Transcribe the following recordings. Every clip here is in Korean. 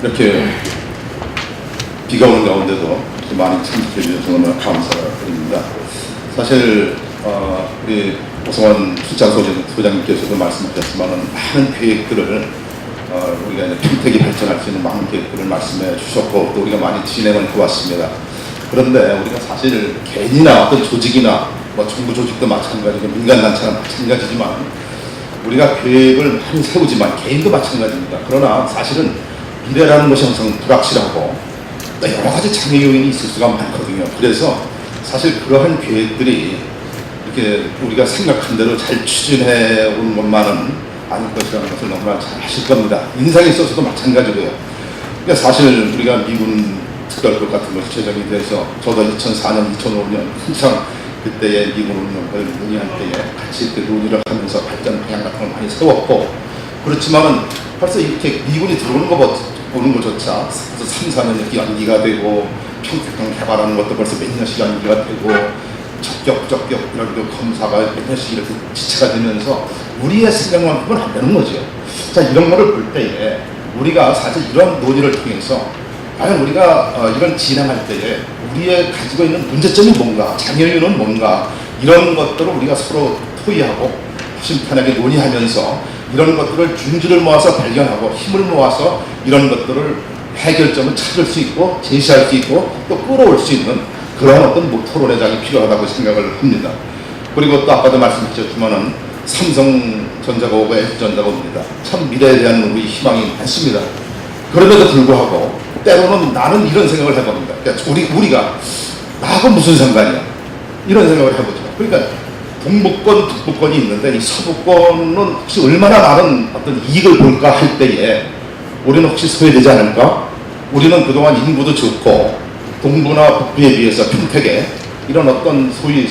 이렇게 비가 오는 가운데도 이렇게 많이 참석해 주셔서 너무 감사드립니다. 사실 우리 오성환 출장 소장님께서도 말씀하셨지만 많은 계획들을 우리가 이제 평택이 발전할 수 있는 많은 계획들을 말씀해 주셨고 또 우리가 많이 진행을 해왔습니다. 그런데 우리가 사실 개인이나 어떤 조직이나 뭐 정부 조직도 마찬가지고 민간단체나 마찬가지지만 우리가 계획을 많이 세우지만 개인도 마찬가지입니다. 그러나 사실은 미래라는 것이 항상 불확실하고 여러 가지 장애 요인이 있을 수가 많거든요. 그래서 사실 그러한 계획들이 이렇게 우리가 생각한 대로 잘 추진해 온 것만은 아닐 것이라는 것을 너무나 잘 아실 겁니다. 인상에 있어서도 마찬가지고요. 그러니까 사실 우리가 미군 특별법 같은 것이 제정이 돼서 저도 2004년, 2005년 항상 그때의 미군 운영을 논의할 때에 같이 이렇게 논의를 하면서 발전 방향 같은 걸 많이 세웠고 그렇지만은 벌써 이렇게 미군이 들어오는 거 보는 것조차 3, 4년 이렇게 연기가 되고 평택강 개발하는 것도 벌써 몇 년씩 연기가 되고 적격 이런 검사가 몇 년씩 이렇게 지체가 되면서 우리의 생각만큼은 안 되는 거죠. 자, 이런 거를 볼 때에 우리가 사실 이런 논의를 통해서 과연 우리가 이런 진행할 때에 우리의 가지고 있는 문제점이 뭔가, 장애인은 뭔가 이런 것들을 우리가 서로 토의하고 심판하게 논의하면서 이런 것들을 줄줄을 모아서 발견하고 힘을 모아서 이런 것들을 해결점을 찾을 수 있고 제시할 수 있고 또 끌어올 수 있는 그런 어떤 토론회장이 필요하다고 생각을 합니다. 그리고 또 아까도 말씀드렸지만은 삼성전자가 오고 LG전자가 옵니다. 참 미래에 대한 우리 희망이 많습니다. 그럼에도 불구하고 때로는 나는 이런 생각을 해봅니다. 그러니까 우리가 나하고 무슨 상관이야? 이런 생각을 해보죠. 그러니까 동북권, 북부권이 있는데 이 서부권은 혹시 얼마나 많은 어떤 이익을 볼까 할 때에 우리는 혹시 소외되지 않을까? 우리는 그동안 인구도 적고 동부나 북부에 비해서 평택에 이런 어떤 소위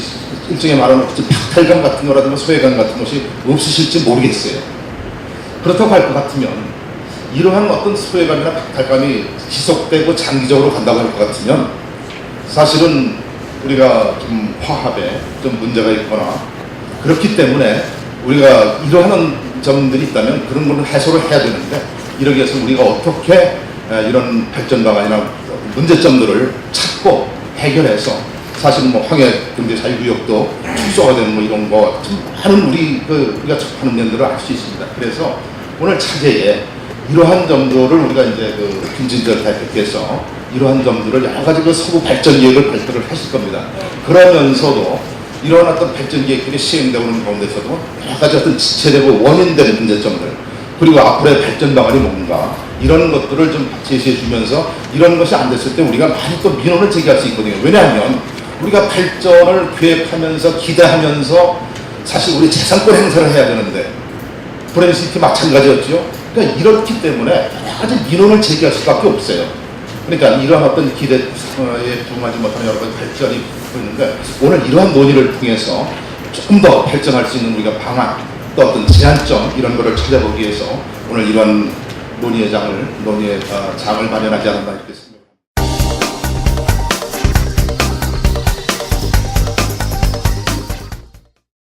일종의 말하는 박탈감 같은 거라든가 소외감 같은 것이 없으실지 모르겠어요. 그렇다고 할 것 같으면 이러한 어떤 소외감이나 박탈감이 지속되고 장기적으로 간다고 할 것 같으면 사실은 우리가 좀 화합에 좀 문제가 있거나 그렇기 때문에 우리가 이러한 점들이 있다면 그런 거는 해소를 해야 되는데 이러기 위해서 우리가 어떻게 이런 발전 방안이나 문제점들을 찾고 해결해서 사실 뭐 황해 경제 자유구역도 축소가 되는 뭐 이런 거 좀 많은 우리가 접하는 면들을 알 수 있습니다. 그래서 오늘 차제에 이러한 점들을 우리가 이제 김진철 대표께서 이러한 점들을 여러 가지 서부 발전 계획을 발표를 하실 겁니다. 그러면서도 이러한 어떤 발전 계획들이 시행되고 있는 가운데서도 여러 가지 어떤 지체되고 원인되는 문제점들 그리고 앞으로의 발전 방안이 뭔가 이런 것들을 좀 제시해 주면서 이런 것이 안 됐을 때 우리가 많이 또 민원을 제기할 수 있거든요. 왜냐하면 우리가 발전을 계획하면서 기대하면서 사실 우리 재산권 행사를 해야 되는데 브랜시티 마찬가지였죠. 그러니까 이렇기 때문에 여러 가지 민원을 제기할 수밖에 없어요. 그러니까 이러한 어떤 기대에 부응하지 못하는 여러 가지 발전이 있는데 오늘 이러한 논의를 통해서 조금 더 발전할 수 있는 우리가 방안 또 어떤 제한점 이런 거를 찾아보기 위해서 오늘 이런 논의의 장을 마련하지 않았나 이렇게